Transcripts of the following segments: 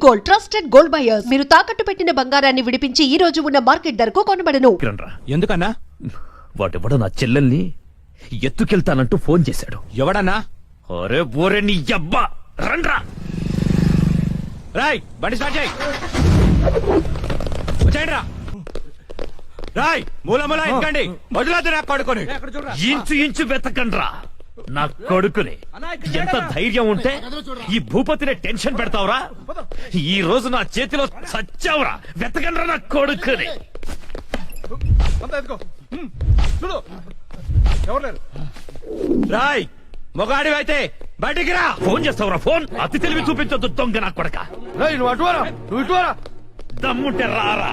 Gold, trusted gold buyers. మీరు తాకట్టు పెట్టిన బంగారాన్ని విడిపించి ఈ రోజు ఉన్న మార్కెట్ ధరకు కొనబడను. ఎందుకన్నా? వాడెవడో నా చెల్లెల్ని ఎత్తుకెళ్తానంటూ ఫోన్ చేశాడు. ఎవడన్నా? అరే బోరే నీ అబ్బా, రండ్రా. రాయ్ బండి స్టార్ట్ చేయి. వచ్చేయండి రా. రాయ్ మూల మూల ఎక్కండి. వదిలేదు నా కొడుకుని. ఇంచు ఇంచు వెతకండ్రా నా కొడుకుని. ఎంత ధైర్యం ఉంటే ఈ భూపతిని టెన్షన్ పెడతావురా? ఈ రోజు నా చేతిలో చచ్చావురా. వెతకండ్రా నా కొడుకుని. రాయ్ మొగాడివి అయితే బయటికి రా. ఫోన్ చేస్తావురా? ఫోన్ అతి తెలివి చూపించొద్దు దొంగ నా కొడక. దమ్ముంటే రారా.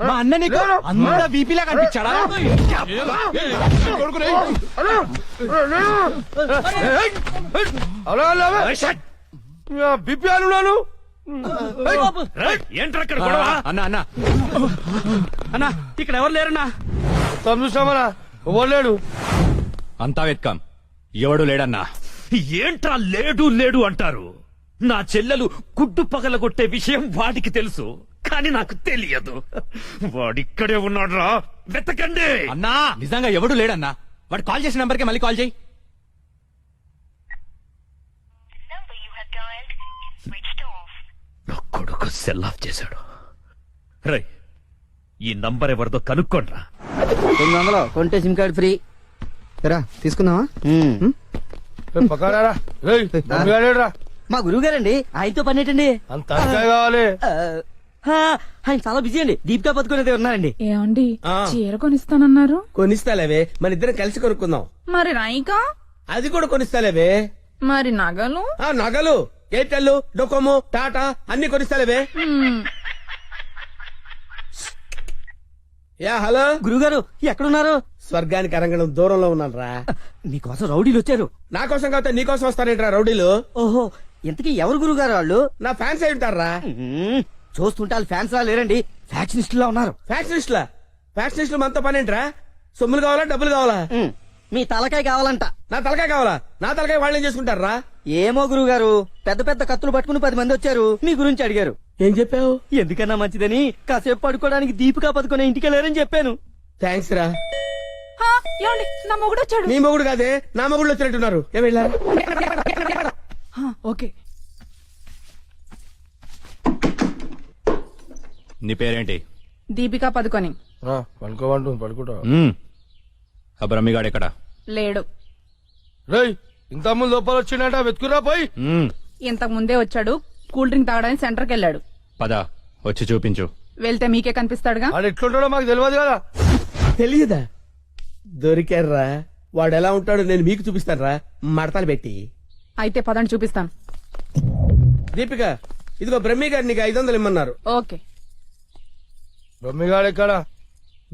మా అన్న నీకు అంత బీపీలా కనిపించాడా? బీపీ అన్నాను. ఏంట్రా ఇక్కడ గొడవ? అన్న అన్న అన్న ఇక్కడ ఎవరు లేరన్నా? చూసామరా ఎవరు లేడు. అంతా వెత్కాం, ఎవడు లేడన్నా. ఏంట్రా లేడు లేడు అంటారు? నా చెల్లెలు గుడ్డు పగలగొట్టే విషయం వాడికి తెలుసు, కానీ నాకు తెలియదు. వాడిక్కడే ఉన్నాడ్రా, వెతకండి. అన్నా నిజంగా ఎవడు లేడన్నా. వాడు కాల్ చేసిన నంబర్కి మళ్ళీ కాల్ చేయి. నా కొడుకు సెల్ ఆఫ్ చేశాడు. రై ఈ నంబర్ ఎవరిదో కనుక్కోండ్రా. 900 కొంటే సిమ్ కార్డ్ ఫ్రీ. రా తీసుకుందామా? మా గురువు గారండి, ఆయనతో పని ఏంటండి? అంత కావాలి. ఆయన చాలా బిజీ అండి. దీపికా పదుకునేది ఉన్నారండి. ఏమండి చీర కొనిస్తానన్నారు? కొనిస్తాలేవే, మన ఇద్దరం కలిసి కొనుక్కుందాం. మరి రాయికా? అది కూడా కొనిస్తాలేవే. మరి నగలు? నగలు ఎయిర్టెల్, డొకోమో, టాటా అన్ని కొనిస్తాలేవే. యా హలో గురుగారు ఎక్కడున్నారు? స్వర్గానికి అరంగడం దూరంలో ఉన్నాను రా. మీకోసం రౌడీలు వచ్చారు. నా కోసం కాకపోతే నీ కోసం వస్తారేంట్రా రౌడీలు? ఓహో, ఇంతకీ ఎవరు గురుగారు వాళ్ళు? నా ఫ్యాన్స్ అయి ఉంటారా? చూస్తుంటే వాళ్ళు ఫ్యాన్స్ లా లేరండి, ఫ్యాక్షనిస్టులా ఉన్నారు. ఫ్యాక్షనిస్టులా? ఫ్యాక్షనిస్టులు మనతో పని ఏంట్రా? సొమ్ములు కావాలా డబ్బులు కావాలా? మీ తలకాయ కావాలంట. నా తలకాయ కావాలా? నా తలకాయ వాళ్ళు ఏం చేసుకుంటారా? ఏమో గురుగారు, పెద్ద పెద్ద కత్తులు పట్టుకుని 10 మంది వచ్చారు, మీ గురించి అడిగారు. ఏం చెప్పావు? ఎందుకన్నా మంచిదని కాసేపు పడుకోవడానికి దీపికా పదుకునే ఇంటికి వెళ్ళారని చెప్పాను. థ్యాంక్స్ రా. ఏమండి నా మొగుడు వచ్చాడు. నీ మొగుడు కాదే, నా మొగుడు వచ్చినట్టున్నారు. ఏం వెళ్ళారు? ఓకే. నీ పేరేంటి? దీపికా పదుకొని. పడుకుంటా. ఆ బ్రహ్మిగాడు ఎక్కడ? లేడు. రేయ్ ఇంత ముందు లోపల వచ్చిండట, వెతుకురా పోయి. ఇంతకు ముందే వచ్చాడు, కూల్ డ్రింక్ తాగడానికి సెంటర్కి వెళ్ళాడు. పద వచ్చి చూపించు. వెళ్తే మీకే కనిపిస్తాడుగా. వాడు ఎట్లుంటాడో మాకు తెలియదు కదా. తెలియదా? దొరికారా? వాడు ఎలా ఉంటాడో నేను మీకు చూపిస్తాను. మడతలు పెట్టి. అయితే పదండి చూపిస్తాను. దీపిక ఇదిగో బ్రహ్మి గారు నీకు 500 ఇమ్మన్నారు. ఓకే. బ్రహ్మిగాడు ఎక్కడ?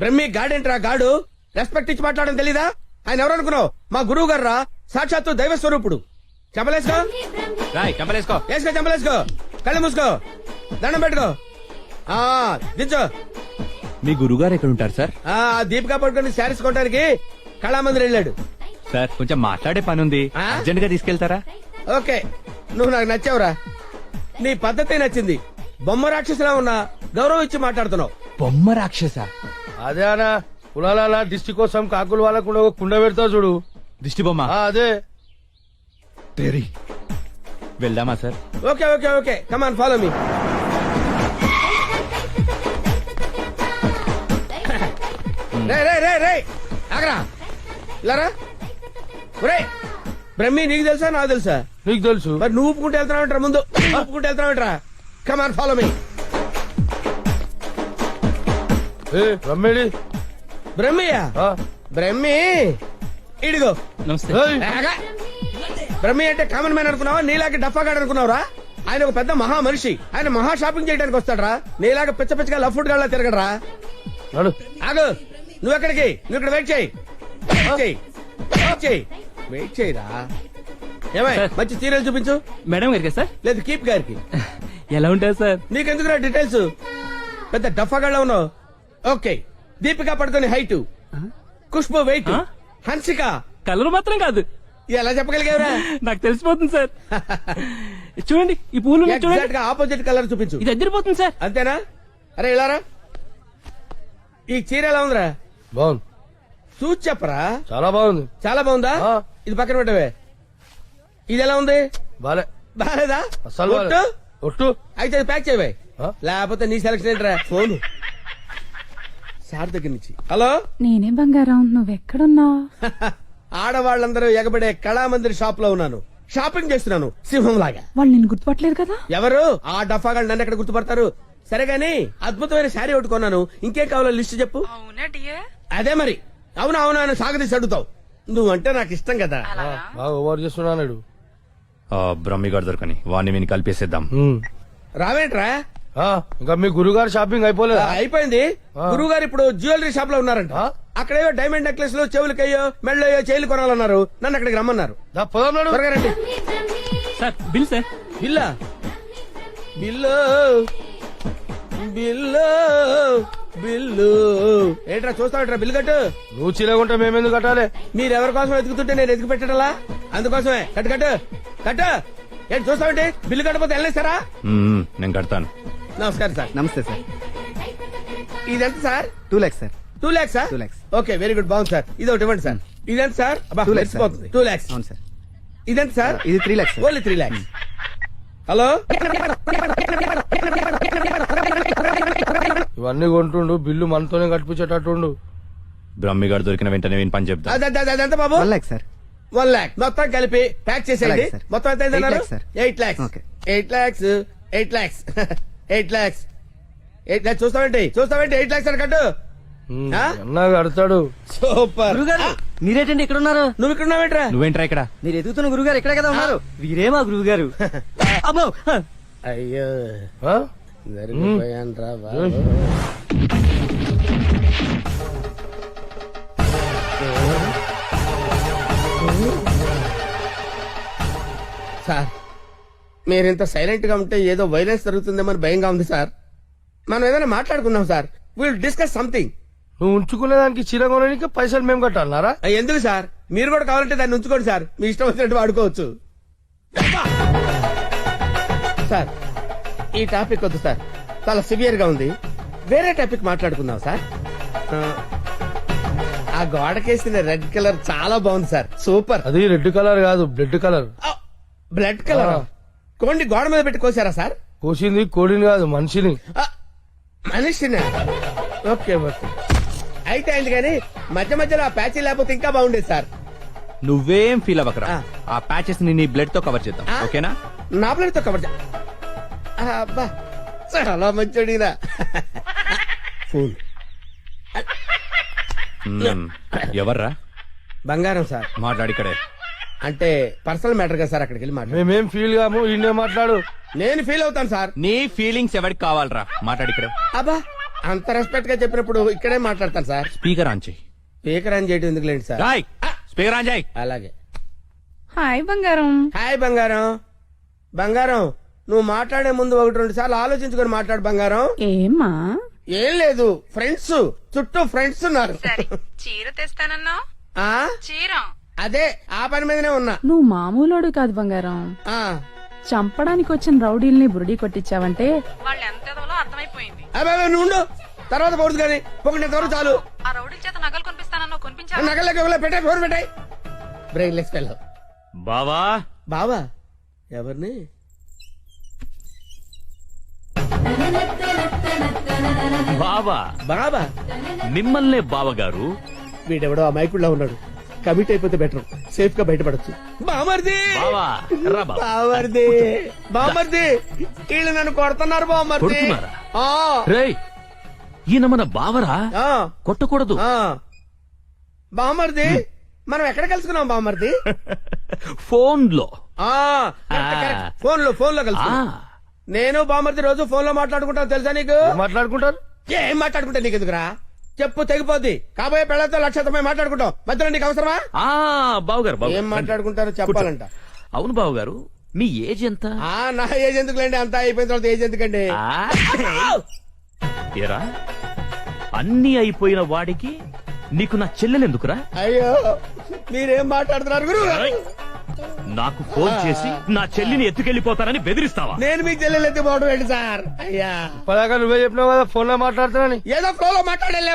బ్రహ్మి గాడేంట్రా గాడు? రెస్పెక్ట్ ఇచ్చి మాట్లాడడం తెలీదా? ఆయన ఎవరు అనుకున్నావు? మా గురువు గారు రా, సాక్షాత్తు దైవ స్వరూపుడు. చెప్పలేసుకో, రాయ్ చంపలేసుకో. వేసుకో, చంపలేసుకో, కళ్ళు మూసుకో, దండం పెట్టుకో, దించో. మీ గురుగారు ఎక్కడ ఉంటారు సార్? దీపికా పట్టుకుని శారీస్ కొట్టడానికి కళామందిర్ వెళ్ళాడు. సార్ కొంచెం మాట్లాడే పని ఉంది, అర్జెంట్ గా తీసుకెళ్తారా? ఓకే, నువ్వు నాకు నచ్చావురా. నీ పద్ధతి నచ్చింది. బొమ్మ రాక్షసులా ఉన్నా గౌరవం ఇచ్చి మాట్లాడుతున్నావు. బొమ్మ రాక్షస? అదే అనా, కులాల దిష్టి కోసం కాకులు వాళ్ళకు కుండ పెడతావు చూడు, దిష్టి బొమ్మ. అదే. వెళ్దామా sir? Okay okay okay, come on follow me. రే రే రే రే ఆగరా, ఇలారా. బ్రహ్మి నీకు తెలుసా నాకు తెలుసా? నీకు తెలుసు. మరి నువ్వు ఊపుకుంటూ వెళ్తున్నావు ముందు, ఊపుకుంటూ వెళ్తున్నావు. Come on follow me. బ్రహ్మేడి? బ్రహ్మయ్యా? బ్రహ్మి ఇడిగో. బ్రహ్మి అంటే కామన్ మ్యాన్ అనుకున్నావా? నీలాగే డఫాగాడు అనుకున్నావురా? ఆయన ఒక పెద్ద మహా మనిషి. ఆయన మహా షాపింగ్ చేయడానికి వస్తాడరా. నీలాగా పిచ్చ పిచ్చగా లఫ్ ఫుడ్ గాళ్ళ తిరగడరా. నడు ఆగు, నువ్వు ఎక్కడికి? నువ్వు ఇక్కడ వెయిట్ చేయి. వెయిట్ చేయరా. ఏమై మంచి సీరియల్ చూపించు. మేడం గారికి సార్ లేదు కీప్ గారికి. ఎలా ఉంటారు సార్? నీకెందుకురా డీటెయిల్స్? పెద్ద డఫాగా ఉన్నావు. Okay, Deepika Padukone height, Khushbu weight, Hansika colour మాత్రం కాదు, ఎలా చెప్పగలిగావురా? నాకు తెలిసిపోతుంది సార్. చూడండి ఈ పూలు ఉన్నాయి చూడండి, ఎగ్జాక్ట్ గా ఆపోజిట్ కలర్ చూపించు. ఇది ఎదిరిపోతుంది సార్. అంతేనా? అరే ఇలారా, ఈ చీర ఎలా ఉందిరా? బాగుంది, చూసి చెప్పరా. చాలా బాగుంది. చాలా బాగుందా? ఆ. ఇది పక్కన పెట్టవే. ఇది ఎలా ఉంది? బాలే, బాలేదా? అస్సలు బాలే. ఒట్టు? ఒట్టు అయితే అది ప్యాక్ చేయవే. ఆ? లేకపోతే నీ సెలక్షన్ ఏంట్రా? ఫోన్ సార్ దగ్గర నుంచి. హలో, నేనే బంగారం నువ్వెక్కడున్నావు? ఆడవాళ్ళందరూ ఎగబడే కళామందిర్ షాప్ లో ఉన్నాను. షాపింగ్ చేస్తున్నాను సింహం లాగా. వాళ్ళు నిన్ను గుర్తుపట్టలేదు కదా? ఎవరు ఆ డఫాగా నన్ను ఎక్కడ గుర్తుపడతారు? సరే గాని అద్భుతమైన శారీ ఒకటి కొన్నాను. ఇంకేం కావాలో లిస్ట్ చెప్పు. అదే మరి. అవును అవును అని సాగదీసి అడుగుతావు. నువ్వంటే నాకు ఇష్టం కదా. బాగా ఓవర్ చేస్తున్నాడు. బ్రహ్మి గారు దొరకని వాడిని విని కలిపేసేద్దాం. రావేంట్రా? ఇంకా మీ గురుగారు షాపింగ్ అయిపోలేదా? అయిపోయింది. గురువు గారు ఇప్పుడు జ్యువెలరీ షాప్ లో ఉన్నారంట. ఆ? అక్కడేవో డైమండ్ నెక్లెస్ లో చెవులకయ్యో మెళ్ళయ్యో చైలు కొనాలన్నారు. నన్ను అక్కడికి రమ్మన్నారు. దా, పోదాం నాడు. త్వరగా రండి. Sir bill sir. బిల్లా? బిల్లు బిల్లు బిల్లు ఏంట్రా చూస్తావుట్రా? బిల్లు కట్టు. నువ్వు చిలగుంటే మేమెందుకు కట్టాలి? మీరెవరి కోసం వెతుకుతుంటే నేను ఎదుగు పెట్టడలా? అందుకోసమే. కట్టు కట్టు కట్టు. ఏంటి చూస్తావంటే? బిల్లు కట్టకపోతే వెళ్ళేస్తారా? నేను కడతాను. నమస్కారం సార్. నమస్తే సార్. ఇదెంత sir? 2 lakhs sir. 2 lakhs sir? 2 lakhs. Okay, very good, బాగుంది సార్. ఇది ఒకటి ఇవ్వండి సార్. ఇదెంత సార్? 2 lakhs sir. 2 lakhs. అవును సార్. ఇదెంత సార్? ఇది 3 lakhs sir. Only 3 lakhs. Hello, ఇవన్నీ కొంటుండు, బిల్లు మనతోనే కట్టించేటట్టుండు. బ్రహ్మి గారు దొరికిన వెంటనే విని పని చెప్తా. అదంత బాబు? 1 lakh సార్. 1 lakh మొత్తం కలిపి ప్యాక్ చేసేయండి. అలాగే సార్. మొత్తం ఎంత అయిందన్నారు? 8 lakhs sir. 8 lakhs. Okay. 8 lakhs. 8 lakhs. 8 lakhs. 8 lakhs. చూస్తావేంటి 8 lakhs అని కట్టు. ఆ? అన్నా కడతాడు. సూపర్. గురుగారు మీరేటండి ఇక్కడ ఉన్నారు? నువ్వు ఇక్కడ ఉన్నావేంట్రా? నువ్వేంట్రా ఇక్కడ? మీరు ఎదుగుతున్న గురుగారు ఇక్కడే కదా ఉన్నారు. వీరే మా గురువు గారు. అమ్మో అయ్యో, ఆ? జరిగిపోయానురా బాబు. సార్, మీరింత సైలెంట్ గా ఉంటే ఏదో వైలెన్స్ జరుగుతుందేమని భయంగా ఉంది సార్. మనం ఏదైనా మాట్లాడుకుందాం సార్. Will discuss something. నువ్వు ఉంచుకునే దానికి చీర కొనడానికి పైసలు మేము కట్టాలన్నారా? ఎందుకు సార్? మీరు కూడా కావాలంటే దాన్ని ఉంచుకోండి సార్. మీ ఇష్టం వచ్చినట్టు వాడుకోవచ్చు. సార్, ఈ టాపిక్ వద్దు సార్, చాలా సివియర్ గా ఉంది. వేరే టాపిక్ మాట్లాడుకుందాం సార్. ఆ గోడకేసిన రెడ్ కలర్ చాలా బాగుంది సార్. సూపర్. అది రెడ్ కలర్ కాదు, బ్లడ్ కలర్. Blood colour. కోండి గోడ మీద పెట్టి కోసారా సార్? కోసింది కోడిని కాదు, మనిషిని. మనిషినా? ఓకే ఓకే, అయితే అయింది. కానీ మధ్య మధ్యలో ఆ ప్యాచీ లేకపోతే ఇంకా బాగుండేది సార్. నువ్వేం ఫీల్ అవ్వకరా. ఆ. ఆ ప్యాచెస్ ని నీ బ్లడ్ తో కవర్ చేద్దాం. ఆ? ఓకేనా? నా ప్లేట్ తో కవర్ అబ్బా, చాలా మంచోడినా. ఫోన్ ఎవర్రా? బంగారం సార్. మాట్లాడిక్కడే. అంటే పర్సనల్ మ్యాటర్ కదా సార్, అక్కడికి వెళ్ళి మాట్లాడు. మేమేం ఫీల్ కాము, ఈయనే మాట్లాడు. నేను ఫీల్ అవుతాను సార్. నీ ఫీలింగ్స్ ఎవరికి కావాలరా? మాట్లాడిక్కడే. అబ్బా, అంత రెస్పెక్ట్ గా చెప్పినప్పుడు ఇక్కడే మాట్లాడతాను సార్. స్పీకర్ ఆన్ చేయి. స్పీకర్ అని చేయడం ఎందుకులేండి సార్. రాయ్ స్పీకర్ ఆన్ చేయి. అలాగే. హాయ్ బంగారం. హాయ్ బంగారం. బంగారం, నువ్వు మాట్లాడే ముందు 1-2 సార్లు ఆలోచించుకొని మాట్లాడు బంగారం. ఏమ్మా? ఏం లేదు, ఫ్రెండ్స్ చుట్టూ ఫ్రెండ్స్ ఉన్నారు. చీర తెస్తానన్నా? ఆ చీర అదే ఆ పని మీదనే ఉన్నా. నువ్వు మామూలోడు కాదు బంగారం. ఆ చంపడానికి వచ్చిన రౌడీల్ని బురుడి కొట్టించావంటే వాళ్ళు ఎంత అర్థమైపోయింది. అబ్బాయి నువ్వు ఉండు, తర్వాత పడుతుంది కానీ ఒకటి ఎవరు చాలు. ఆ రౌడీల చేత నగలు కొనిపిస్తానన్నా కొనిపించావు? నగలకి పెట్టాయి, ఫోన్ పెట్టాయి. Brain less fellow. బావా బావా? ఎవరిని? బావా బాబా? మిమ్మల్నే బావగారు. వీడెవడో ఆ మైకుల్లో ఉన్నాడు. కమిట్ అయిపోతే బెటర్, సేఫ్ గా బయటపడచ్చు. బామర్ది, బావా రా బావా. బామర్ది, బామర్ది, వీళ్ళు నన్ను కొడుతున్నారు బామర్ది. కొడుతున్నారా? ఆ, రేయ్ ఈయన మన బావరా, ఆ, కొట్టకూడదు. ఆ. బామర్ది, మనం ఎక్కడ కలుసుకున్నాం బామర్ది? ఫోన్ లో. ఫోన్ లో కలుసుకున్నాం. నేను బామర్ది రోజు ఫోన్ లో మాట్లాడుకుంటాను తెలుసా నీకు? ఏం మాట్లాడుకుంటారు? ఏం మాట్లాడుకుంటా నీకు ఎందుకురా? చెప్పు తెగిపోద్ది. కాబోయే పెళ్లతో 1,90,000 మాట్లాడుకుంటాం. మధ్యలో నీకు అవసరమా? బావుగారు ఏం మాట్లాడుకుంటారో చెప్పాలంట. అవును బావుగారు, మీ ఏజ్ ఎంత? నా ఏజ్ ఎందుకులేండి, అంతా అయిపోయిన తర్వాత ఏజ్ ఎందుకండి? ఏరా, అన్ని అయిపోయిన వాడికి నీకు నా చెల్లెలెందుకురా? అయ్యో మీరేం మాట్లాడుతున్నారు గురు? నాకు ఫోన్ చేసి నా చెల్లిని ఎత్తుకెళ్లిపోతానని బెదిరిస్తావా? నేను మీకు చెల్లెలు ఎత్తిపోవడం ఏంటి సార్? అయ్యా పదాక నువ్వే చెప్పినావు కదా ఫోన్ లో మాట్లాడుతున్నాని. ఏదో ఫ్లోలో మాట్లాడలే.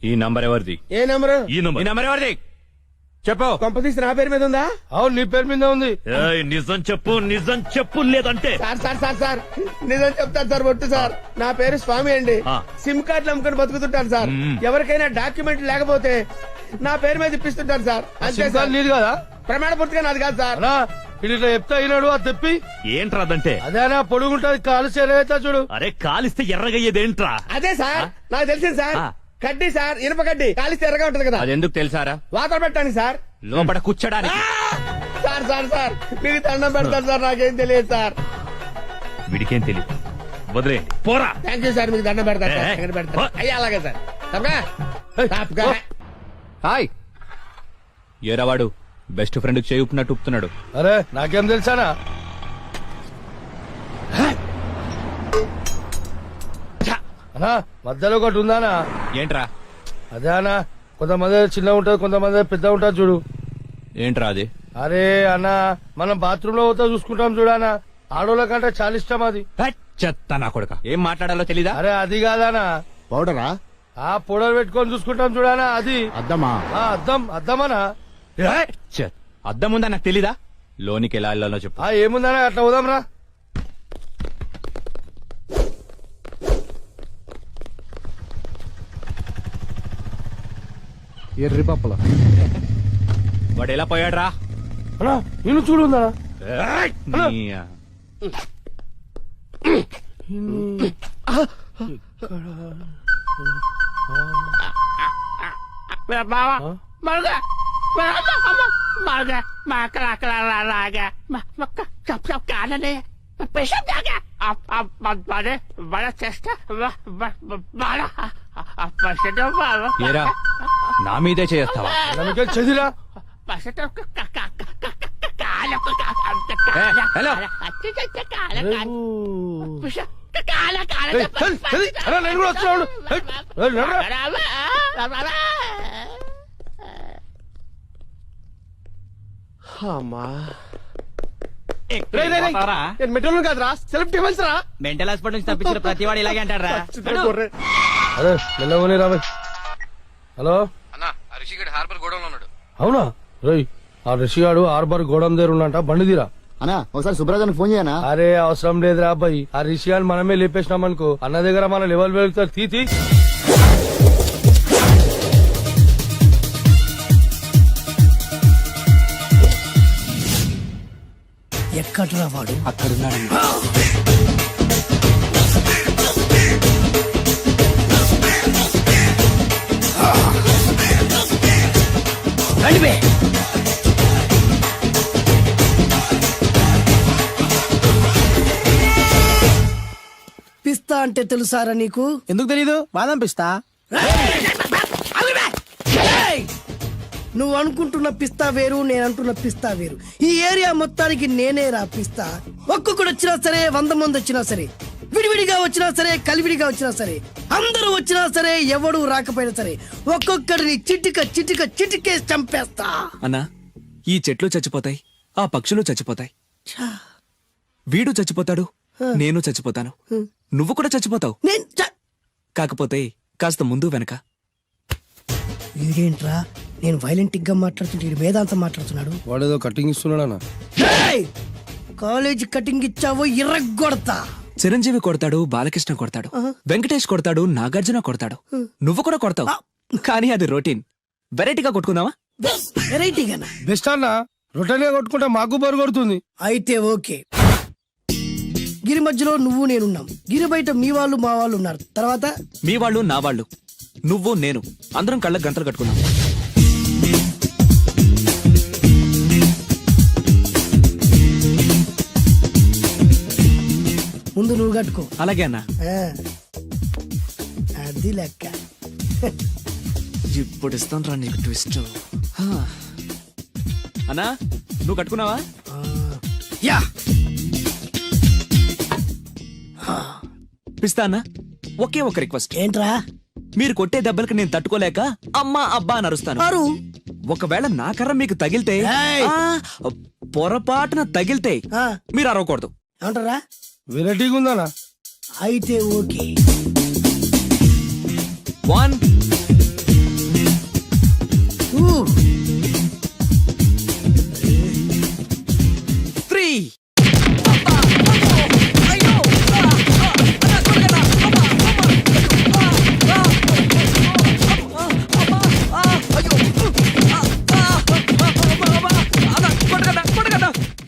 ఈ నంబర్ ఎవరిది? ఏ నెంబరు? ఈ ఈ నంబర్. నంబర్ ఎవరిది చెప్పు. కొంపతీసి నా పేరు మీద ఉందా? అవును నీ పేరు మీద ఉంది. ఏయ్, నిజం చెప్పు, నిజం చెప్పు, లేదంటే సార్ సార్ సార్ సార్ నిజం చెప్తాను సార్. ఒట్టు సార్, నా పేరు స్వామి అండి. ఆ. సిమ్ కార్డులు అమ్ముకొని బతుకుతుంటాను సార్. ఎవరికైనా డాక్యుమెంట్ లేకపోతే నా పేరు మీద ఇప్పిస్తుంటాను సార్. అంతే సిమ్ సార్. కార్డు నీది కదా ప్రమాణ పూర్తిగా నాది కాదు సార్. అన్నా ఇది ఇట్లా చెప్తా అయినాడు అది తెప్పి. ఏంట్రా అదంటే? అదేనా పొడుగుంటది కాలు చేరవేస్తా చూడు. అరే, కాలిస్తే ఎర్రగయ్యేదేంట్రా? అదే సార్ నాకు తెలిసింది సార్. ఆ. కడ్డీ సార్, ఇనుప కడ్డీ కాలిస్తే ఎర్రగా ఉంటది కదా. అది ఎందుకు తెలుసారా? వాతలు పెట్టండి సార్. లోపల కూర్చోడానికి. సార్ సార్ సార్ మీకు దండం పెడతాను సార్. నాకేం తెలియదు సార్. వీడికేం తెలియదు, వదిలేయండి, పోరా. Thank you sir. మీకు దండం పెడతాను సార్. ఏ, ఎక్కడ ఏ. పెడతాను? అయ్యా అలాగే సార్. తప్పగా? తప్పగా. హాయ్, ఏరావాడు బెస్ట్ ఫ్రెండ్ చేయి ఊపినట్టు ఊపుతున్నాడు. అరే నాకేం తెలుసానా? అన్నా మధ్యలో ఒకటి ఉందానా? ఏంట్రా? అదే అన్నా, కొంతమంది చిన్న ఉంటది, కొంతమంది పెద్ద ఉంటది చూడు. ఏంట్రా అది? అరే అన్నా, మనం బాత్రూమ్ లో పోతా చూసుకుంటాం చూడనా, ఆడోళ్ళ కంటే చాలా ఇష్టం అది. చెత్త నా కొడుక, ఏం మాట్లాడాలో తెలీదా? అరే అది కాదానా, పౌడరా ఆ పొడలు పెట్టుకొని చూసుకుంటాం చూడనా, అది అద్దమా? అద్దం అద్దమనా? చెత్త, అద్దం ఉందా నాకు తెలీదా? లోనికి ఎలా వెళ్ళాలో చెప్పు. ఏముందనా, అట్లా పోదాం రా. ఎర్రి పప్పల వాడు ఎలా పోయాడ్రా? అన్నా నేను చూడుందా? ఏరా, నా మీదే చేస్తావా? నమ్మకే చదిరా. హలో, నేను కూడా వస్తున్నాడు. నేను మెట్రోలు కాదురా, సెల్ఫ్ డిఫెన్స్ రా. మెంటల్ హాస్పిటల్ నుంచి తప్పించిన ప్రతి వాడు ఇలాగే అంటారా? అరే మెల్లగోని రాబోయ్. హలో అవునా? రేయ్ ఆ రిషిగాడు హార్బర్ గోడం దగ్గర ఉన్నంట, బండి తీరా. అన్నా ఒకసారి సుబ్రాజానికి ఫోన్ చేయనా? అరే అవసరం లేదురా అబ్బాయి, ఆ రిషిగాని మనమే లేపేసినాం అనుకో, అన్న దగ్గర మన లెవెల్ వెళ్తారు. తీ ఎక్కడ్రా వాడు? అక్కడున్నాడు. పిస్తా అంటే తెలుసారా నీకు? ఎందుకు తెలీదు? బాదం పిస్తా. నువ్వు అనుకుంటున్న పిస్తా వేరు, నేను అంటున్న పిస్తా వేరు. ఈ ఏరియా మొత్తానికి నేనే రా పిస్తా. ఒక్కొక్కడు వచ్చినా సరే, 100 మంది వచ్చినా సరే, విడివిడిగా వచ్చినా సరే, కలివిడిగా వచ్చినా సరే, అందరూ వచ్చినా సరే, ఎవడు రాకపోయినా సరే, ఒక్కొక్కడిని చిటిక చిటిక చిటికేసి చంపేస్తా. అన్నా ఈ చెట్లు చచ్చిపోతాయి, ఆ పక్షులు చచ్చిపోతాయి, వీడు చచ్చిపోతాడు, నేను చచ్చిపోతాను, నువ్వు కూడా చచ్చిపోతావు. కాకపోతే కాస్త ముందు వెనక. వీడేంట్రా నేను వైలెంట్ గా మాట్లాడుతుంటే వీడు వేదాంతం మాట్లాడుతున్నాడు. వాడేదో కటింగ్ ఇస్తున్నాడా? కాలేజ్ కటింగ్ ఇచ్చావో ఇర్రగొడతా. చిరంజీవి కొడతాడు, బాలకృష్ణ కొడతాడు, వెంకటేష్ కొడతాడు, నాగార్జున కొడతాడు, నువ్వు కూడా కొడతావు. కానీ అది రొటీన్. వెరైటీగా కొట్టుకుందామా? వెరైటీగానా? బెస్ట్ అన్న, రొట్టెనే కొట్టుకుంటే మాకు బరు కొడుతుంది. అయితే ఓకే. గిరి మధ్యలో నువ్వు నేనున్నాం, గిరి బయట మీ వాళ్ళు మా వాళ్ళు ఉన్నారు. తర్వాత మీ వాళ్ళు నా వాళ్ళు, నువ్వు నేను, అందరం కళ్ళకు గంతలు కట్టుకున్నాం. ముందు నువ్వు కట్టుకో. అలాగే అన్నా. అది అది లెక్క. ఇప్పుడు ఇస్తాను రా నీకు ట్విస్ట్. అన్నా నువ్వు కట్టుకున్నావా? యా పిస్తా అన్నా, ఒకే ఒక రిక్వెస్ట్. ఏంట్రా? మీరు కొట్టే దెబ్బలకి నేను తట్టుకోలేక అమ్మా అబ్బా అని అరుస్తాను. అరు ఒకవేళ నా కర్ర మీకు తగిలితే, ఏయ్! పొరపాటున తగిలితే ఆ, మీరు అరవకూడదు. ఏమంటారా? వెరైటీగా ఉందానా? అయితే ఓకే. 1 ఊ, 3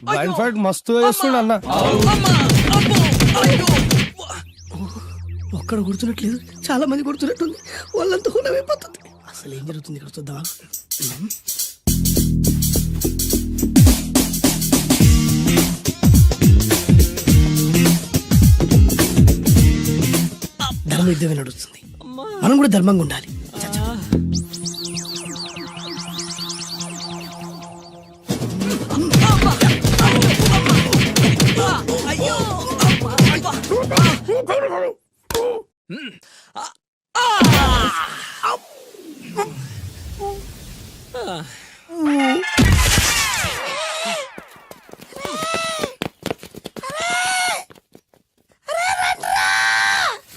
బ్లైండ్ ఫైట్ మస్తు వేస్తుండ అన్న. ఒక్కడ గుర్తున్నట్లేదు, చాలా మంది గుర్తున్నట్టుంది. వాళ్ళంతా హులమైపోతుంది. అసలు ఏం జరుగుతుంది ఇక్కడ చూద్దామా? ధర్మ యుద్ధమే నడుస్తుంది. మనం కూడా ధర్మంగా ఉండాలి. చచ్చా.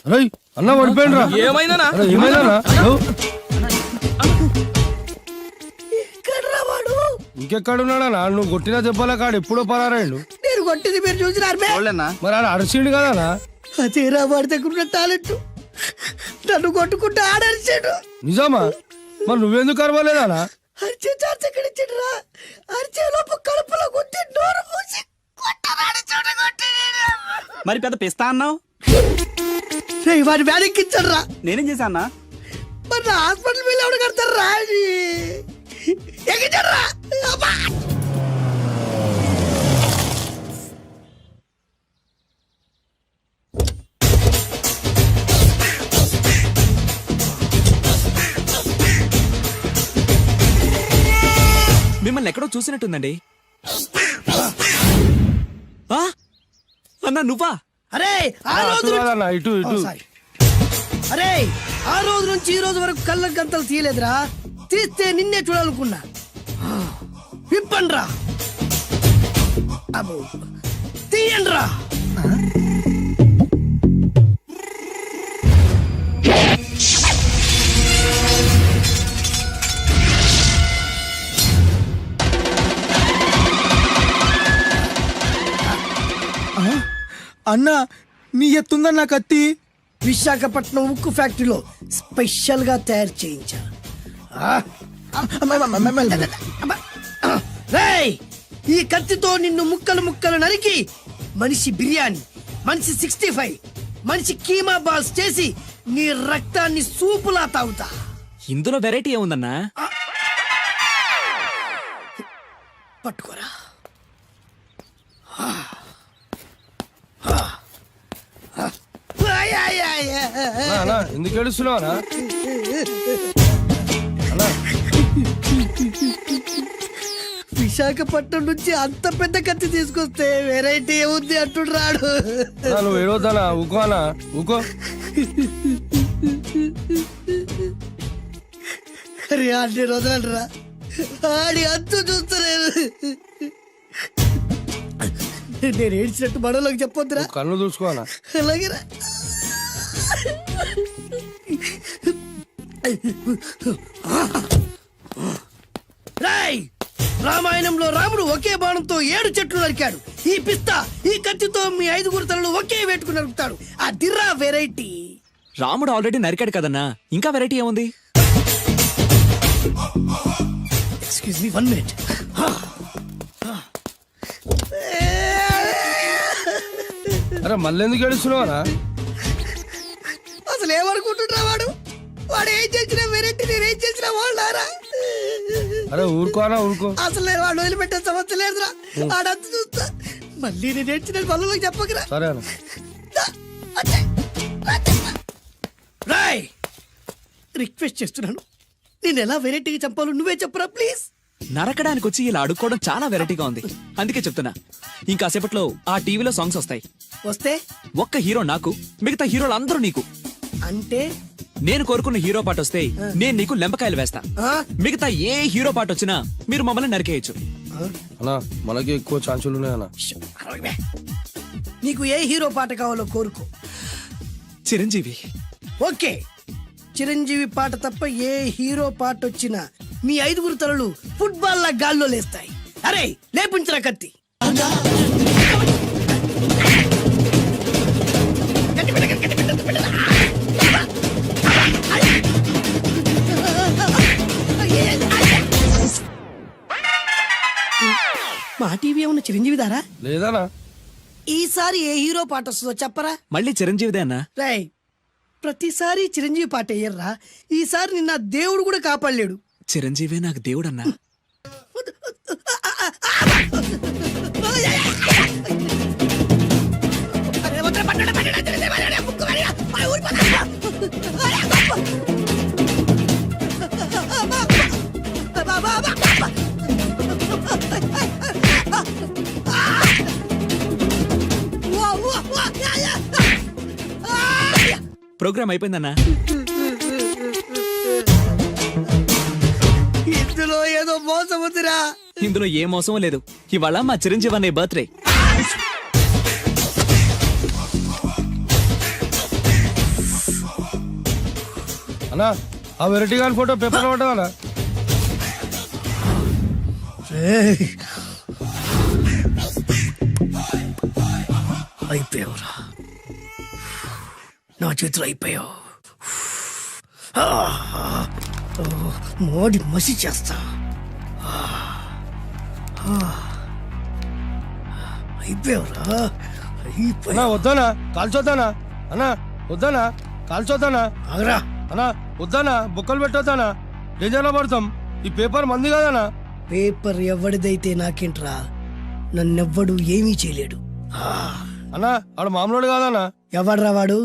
అరే అన్న పడిపోయిండ్రా. ఏమైందనా? అరే ఏమైందనా? ఎక్కడ్రా వాడు? ఇంకెక్కడున్నాడనా? నువ్వు కొట్టిన దెబ్బల కాడు ఎప్పుడో పరారాయండు. నేను కొట్టింది మీరు చూసినారు మే? మరి ఆడ అరిసిండు కదనా? అదేరా వాడి దగ్గర ఉన్న టాలెంట్. నన్ను కొట్టుకుంటూ ఆడరిచాడు. నిజమా? మరి నువ్వెందుకు అరవలేదానా? అరిచే ఛాన్స్ ఎక్కడ ఇచ్చాడురా? అరిచే లోపు కడుపులో కొట్టి నోరు మూసి కొట్టరాడు చూడగొట్టి. మరి పెద్ద పిస్తా అన్నావు, వాడి వ్యాధికి ఇచ్చాడు రా. నేనేం చేశానా? మరి నా హాస్పిటల్ బిల్ ఎవడు కడతారు రా? ఎక్కించాడు రా. మిమ్మల్ని ఎక్కడో చూసినట్టుందండి. ఆ? అన్నా నువ్వా? అరే ఆ రోజు కాదన్నా, ఇటు ఇటు. సారీ. అరే ఆ రోజు నుంచి ఈ రోజు వరకు కళ్ళ గంతలు తీయలేదురా. తీస్తే నిన్నే చూడాలనుకున్నా. విప్పండ్రా. అబ్బో తీయండ్రా. అన్నా నీ ఎత్తుందన్న కత్తి. విశాఖపట్నం ఉక్కు ఫ్యాక్టరీలో స్పెషల్ గా తయారు చేయించా. రేయ్, ఈ కత్తితో నిన్ను ముక్కలు ముక్కలు నరికి మనిషి బిర్యానీ, మనిషి 65, మనిషి కీమా బాల్స్ చేసి నీ రక్తాన్ని సూపులా తాగుతా. ఇందులో వెరైటీ ఏముందన్నా? పట్టుకోరా. అన్నా, అన్నా, ఎందుకు ఏడుస్తున్నావనా? విశాఖపట్నం నుంచి అంత పెద్ద కత్తి తీసుకొస్తే వెరైటీ ఏముంది అంటుడు రాడు. అన్నా, నువ్వు ఏడవద్దానా? ఊకో అన్నా, ఊకో. అరే అన్ని రోజులంటరా ఆడి అంతు చూస్తలేదు. నేను ఏడ్చినట్టు మనలోకి చెప్పొద్దురా. నువ్వు కళ్ళు చూసుకోనా? అలాగేరా. రాయ్, రామాయణంలో రాముడు ఒకే బాణంతో 7 చెట్లు నరికాడు. ఈ పిస్తా ఈ కత్తితో మీ 5 తలలు ఒకే వేటుకు నరుకుతాడు. ఆ దిర్రా వెరైటీ. రాముడు ఆల్రెడీ నరికాడు కదన్నా, ఇంకా వెరైటీ ఏముంది? Excuse me 1 minute. అరే మళ్ళీ ఎందుకు ఏడుస్తున్నావనా? అసలు ఏమనుకుంటున్నా వాడు? వాడు ఏం చేసిన వెరైటీ, నేనేం చేసిన వాళ్ళారా? అరే ఊరుకోనా, ఊరుకో. అసలు నేను వాడు వదిలిపెట్టే సమస్య లేదురా. ఆడంత చూస్తా. మళ్ళీ నేను ఏడ్చిన పనులకు చెప్పకరా. సరే అన్న. రాయ్, రిక్వెస్ట్ చేస్తున్నాను, నేను ఎలా వెరైటీగా చంపాలో నువ్వే చెప్పరా ప్లీజ్. నరకడానికి వచ్చి ఇలా అడుక్కోవడం చాలా వెరైటీగా ఉంది. అందుకే చెప్తున్నా, ఇంకాసేపట్లో ఆ టీవీలో సాంగ్స్ వస్తాయి. వస్తే ఒక్క హీరో నాకు, మిగతా హీరోలు అందరూ నీకు. అంటే నేను కోరుకున్న హీరో పాట వస్తే నేను నీకు లెంపకాయలు వేస్తా. ఆ? మిగతా ఏ హీరో పాట వచ్చినా మీరు మమ్మల్ని నరికేయచ్చు. అన్నా మనకి ఎక్కువ ఛాన్సులు ఉన్నాయన్నా. నీకు ఏ హీరో పాట కావాలో కోరుకో. చిరంజీవి. ఓకే, చిరంజీవి పాట తప్ప ఏ హీరో పాట వచ్చినా మీ 5 తలలు ఫుట్బాల్ లా గాల్లో లేస్తాయి. అరే లేపుంచరా కత్తి. మా టీవీ ఏమన్నా చిరంజీవి దారా? లేదనా? ఈసారి ఏ హీరో పాట వస్తుందో చెప్పరా? మళ్ళీ చిరంజీవిదే అన్నా. రై, ప్రతిసారి చిరంజీవి పాట వేయర్రా. ఈసారి నిన్న దేవుడు కూడా కాపాడలేడు. చిరంజీవే నాకు దేవుడన్నా. ప్రోగ్రామ్ అయిపోయిందన్నా. ఇందులో ఏదో మోసం ఉందిరా. ఇందులో ఏ మోసం లేదు. ఇవాళ మా చిరంజీవి అనే బర్త్డే. అన్నా ఆ వెరైటీ గాని ఫోటో పేపర్ పడ్డా? అయిపోయావురా, నా చేతిలో అయిపోయావు. మోడి మసి చేస్తా. అయిపోయావురా, అన్నా వద్దానా? కాల్చొద్దానా? అన్నా వద్దానా? కాల్చొద్దానా? ఆగరా. అన్నా వద్దానా? బొక్కలు పెట్టొద్దానా? డేంజర్లో పడతాం. ఈ పేపర్ మంది కదనా? పేపర్ ఎవడిదైతే నాకేంట్రా, నన్నెవ్వడు ఏమీ చేయలేడు. అన్నా ఆడ మామూలు కాదన్నా? ఎవడ్రా వాడు?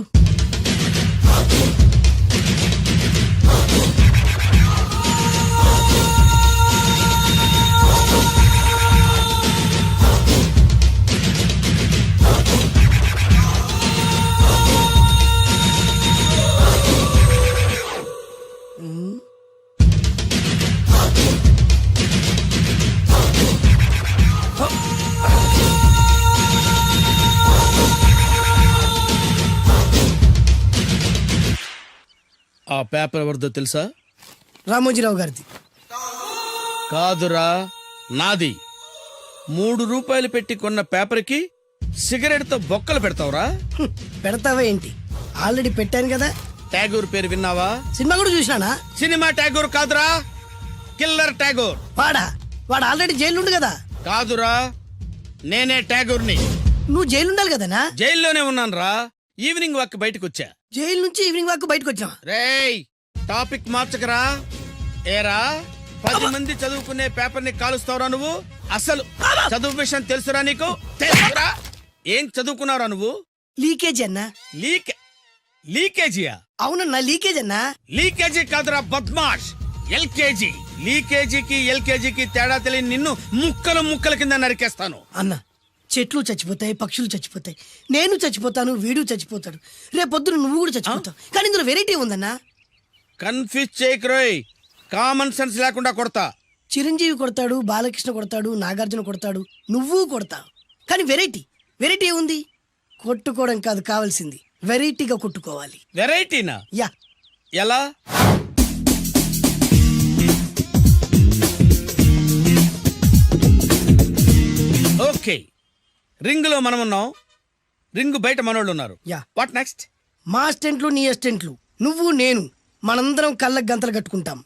ఆ పేపర్ ఎవరిదో తెలుసా? రామోజీరావు గారిది. కాదురా, నాది. 3 రూపాయలు పెట్టి కొన్న పేపర్కి సిగరెట్ తో బొక్కలు పెడతావురా? పెడతావా ఏంటి? ఆల్రెడీ పెట్టాను కదా. ట్యాగూర్ పేరు విన్నావా? సినిమా కూడా చూసినానా? సినిమా ట్యాగూర్ కాదురా, కిల్లర్ ట్యాగూర్. వాడు ఆల్రెడీ జైలు ఉండు కదా. కాదురా, నేనే ట్యాగూర్ని. నువ్వు జైలు ఉండాలి కదనా? జైల్లోనే ఉన్నాను రా. ఈవినింగ్ వాక్ బయటకు వచ్చా. జైలు నుంచి ఈవినింగ్ వాక్ బయటకు వచ్చా. రేయ్, టాపిక్ మార్చకరా. ఏరా, 10 మంది చదువుకునే పేపర్ ని కాలుస్తావురా నువ్వు? అసలు చదువు విషయం తెలుసురా నీకు? తెలుసురా? ఏం చదువుకున్నావురా నువ్వు? లీకేజ్ అన్నా. లీకేజీయా? అవునన్నా, లీకేజ్ అన్నా. లీకేజీ కాదురా బద్మాష్, ఎల్కేజీ. లీకేజీకి ఎల్కేజీకి తేడా తెలియని నిన్ను ముక్కలు ముక్కల కింద నరికేస్తాను. అన్నా, చెట్లు చచ్చిపోతాయి, పక్షులు చచ్చిపోతాయి, నేను చచ్చిపోతాను, వీడు చచ్చిపోతాడు, రేపొద్దున నువ్వు కూడా చచ్చిపోతావు. కానీ ఇందులో వెరైటీ ఉందన్నా. కన్ఫ్యూజ్ చేయకురోయ్, కామన్ సెన్స్ లేకుండా కొడతా. చిరంజీవి కొడతాడు, బాలకృష్ణ కొడతాడు, నాగార్జున కొడతాడు, నువ్వు కొడతావు. కానీ వెరైటీ ఉంది. కొట్టుకోవడం కాదు కావాల్సింది, వెరైటీగా కొట్టుకోవాలి. వెరైటీనా? యా. ఎలా? ఓకే, రింగ్ లో మనం ఉన్నాం, రింగ్ బయట మనోళ్ళు ఉన్నారు. యా. What next? మా అసిస్టెంట్లు, నీ అసిస్టెంట్లు, నువ్వు నేను, మనందరం కళ్ళకు గంతలు కట్టుకుంటాం.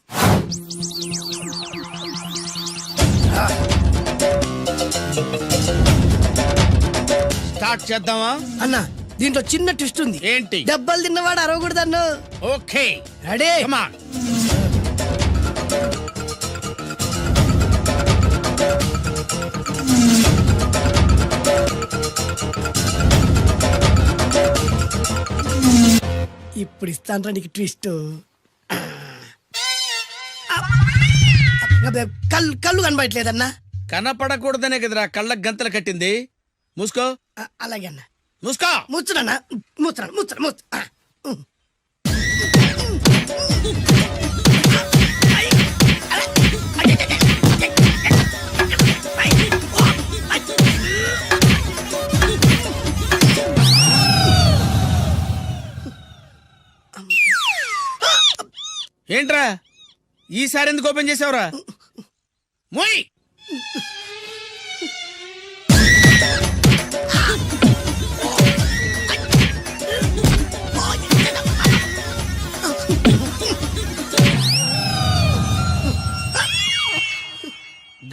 స్టార్ట్ చేద్దామా? అన్నా, దీంట్లో చిన్న ట్విస్ట్ ఉంది. ఏంటి? దెబ్బలు తిన్నవాడు అరవకూడదన్ను. Okay, ready? Come on. ఇప్పుడు ఇస్తాను నీకు ట్విస్ట్. కళ్ళు కనబడట్లేదన్నా. కనపడకూడదనే కదరా కళ్ళకు గంతలు కట్టింది. మూసుకో. అలాగే అన్న. మూసుకో. ముచ్చునన్నా, ముచ్చరా. ఏంట్రా ఈసారి ఎందుకు ఓపెన్ చేసావురా? మోయ్.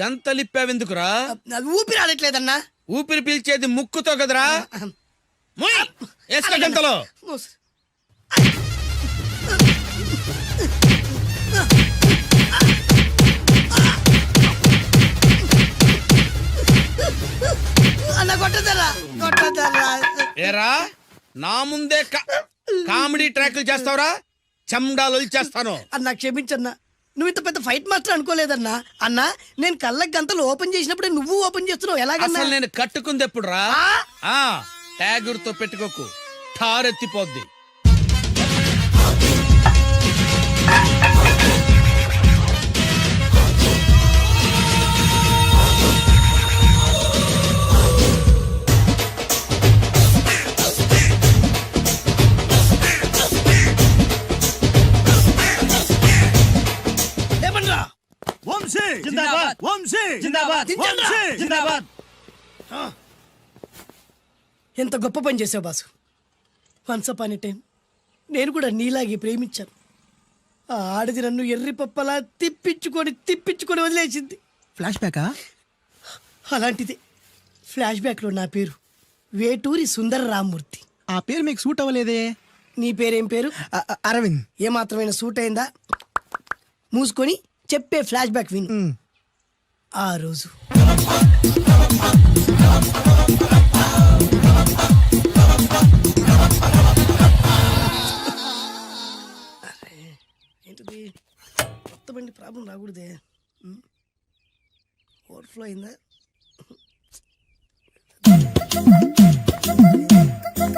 గంతలిప్పావెందుకురా? ఊపిరి ఆడట్లేదన్నా. ఊపిరి పీల్చేది ముక్కుతో కదరా. మోయ్. వేసుకో గంతలో. అన్న కొట్టదరా. ఏరా నా ముందే కామెడీ ట్రాక్లు చేస్తావురా? చెమ్డాలు చేస్తాను. అన్నా క్షమించన్నా, నువ్వు ఇంత పెద్ద ఫైట్ మాస్టర్ అనుకోలేదన్నా. అన్నా నేను కళ్ళకి గంతలు ఓపెన్ చేసినప్పుడే నువ్వు ఓపెన్ చేస్తున్నావు, ఎలాగన్నా? అసలు నేను కట్టుకుంది ఎప్పుడు రా? ట్యాగుర్తో పెట్టుకోకు, ఠారెత్తిపోద్ది. ఎంత గొప్ప పని చేసావు boss. Once upon a time నేను కూడా నీలాగే ప్రేమించాను. ఆ ఆడది నన్ను ఎర్రి పప్పలా తిప్పించుకొని వదిలేసింది. ఫ్లాష్ బ్యాకా? అలాంటిది ఫ్లాష్ బ్యాక్లో నా పేరు వేటూరి సుందర రామ్మూర్తి. ఆ పేరు మీకు సూట్ అవ్వలేదే. నీ పేరేం పేరు? అరవింద్. ఏమాత్రమైన సూట్ అయిందా? మూసుకొని చెప్పే ఫ్లాష్ బ్యాక్ విను. ఆ రోజు ఏంటిది? కొత్త బండి ప్రాబ్లం రాకూడదే. ఓవర్ఫ్లో అయిందా?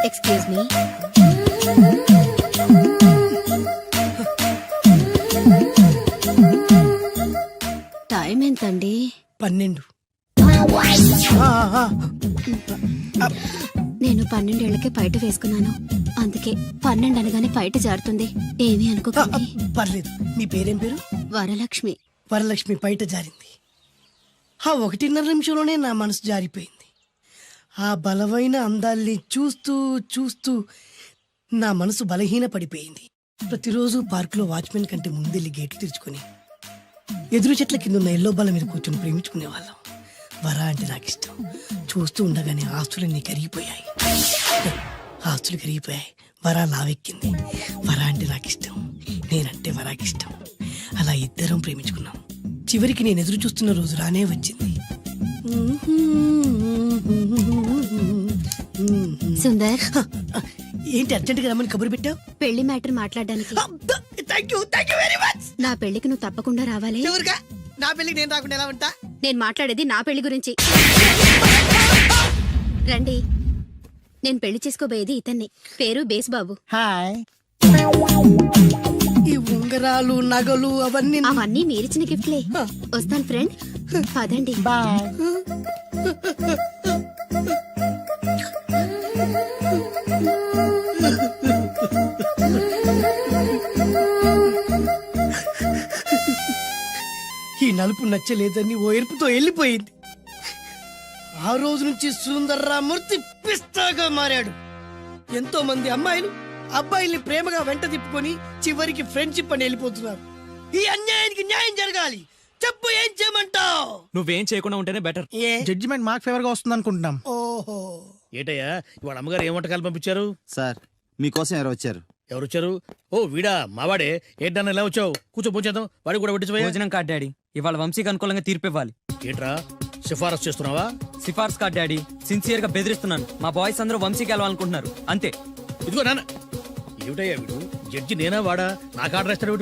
Excuse me. టైం ఎంతండి? 12. నేను 12 ఏళ్లకే పైట వేసుకున్నాను, అందుకే 12 అనగానే పైట జారుతుంది. ఏమీ అనుకోకండి. పర్లేదు. నీ పేరేం పేరు? వరలక్ష్మి. వరలక్ష్మి పైట జారింది. ఆ 1.5 నిమిషంలోనే నా మనసు జారిపోయింది. ఆ బలమైన అందాల్ని చూస్తూ నా మనసు బలహీన పడిపోయింది. ప్రతిరోజు పార్కులో వాచ్మెన్ కంటే ముందెళ్ళి గేట్లు తెరుచుకొని ఎదురు చెట్ల కింద ఉన్న ఎల్లో బాల మీద కూర్చొని ప్రేమించుకునేవాళ్ళం. వరా అంటే నాకు ఇష్టం. చూస్తూ ఉండగానే ఆస్తులన్నీ కరిగిపోయాయి. వరా లావెక్కింది. వరా అంటే నాకు ఇష్టం, నేనంటే వరాకి ఇష్టం. అలా ఇద్దరం ప్రేమించుకున్నాం. చివరికి నేను ఎదురు చూస్తున్న రోజు రానే వచ్చింది. సుందర్, ఏంటి అర్జెంట్ గా రమ్మని కబురు పెట్టావు? పెళ్లి మ్యాటర్ మాట్లాడడానికి. Thank you very much. నా పెళ్లికి నువ్వు తప్పకుండా రావాలి. ఎవరుగా? నా పెళ్లికి నేను రాకుండా ఎలా ఉంటా? నేను మాట్లాడేది నా పెళ్లి గురించి. రండి. నేను పెళ్లి చేసుకోబోయేది ఇతన్ని. పేరు బేస్బాబు. హాయ్. ఈ ఉంగరాలు నగలు అవన్నీ మీరిచ్చిన గిఫ్ట్లే. వస్తాను ఫ్రెండ్. పదండి. బాయ్. ఈ నలుపు నచ్చలేదని ఓ ఎరుపుతో వెళ్ళిపోయింది. ఆ రోజు నుంచి సుందర్రామూర్తి పిస్తాగా మారాడు. ఎంతో మంది అమ్మాయిలు అబ్బాయిల్ని ప్రేమగా వెంట తిప్పుకొని చివరికి ఫ్రెండ్షిప్ అని వెళ్ళిపోతున్నారు. ఈ అన్యాయానికి న్యాయం జరగాలి. చెప్పు, ఏం చేయమంటావు? నువ్వేం చేయకుండా ఉంటేనే బెటర్. జడ్జిమెంట్ మాకు ఫేవర్ గా వస్తుంది అనుకుంటున్నాం. ఓహో, ఏటయ్యా ఇవాళ అమ్మగారు ఏం వంటకాలు పంపించారు? సార్ మీకోసం ఎవరు వచ్చారు? ఎవరు వచ్చారు? ఓ వీడా, మావాడే. ఏంటన్నా ఇలా వచ్చావు? కూర్చో పోచేద్దాం. వాడికి కూడా పట్టించబోయే. భోజనం కార్డ్ డాడీ, ఇవాళ వంశీకి అనుకూలంగా తీర్పు ఇవ్వాలి. ఏంట్రా సిఫారసు చేస్తున్నావా? సిఫార్స్ కార్డ్ డాడీ, సిన్సియర్ గా బెదిరిస్తున్నాను. మా బాయ్స్ అందరూ వంశీకి వెళ్ళాలనుకుంటున్నారు అంతే. ఇదిగో నాన్న. ఏమిటయ్యా వీడు? జడ్జి నేనా వాడా? నాకు ఆర్డర్ ఇస్తాడు.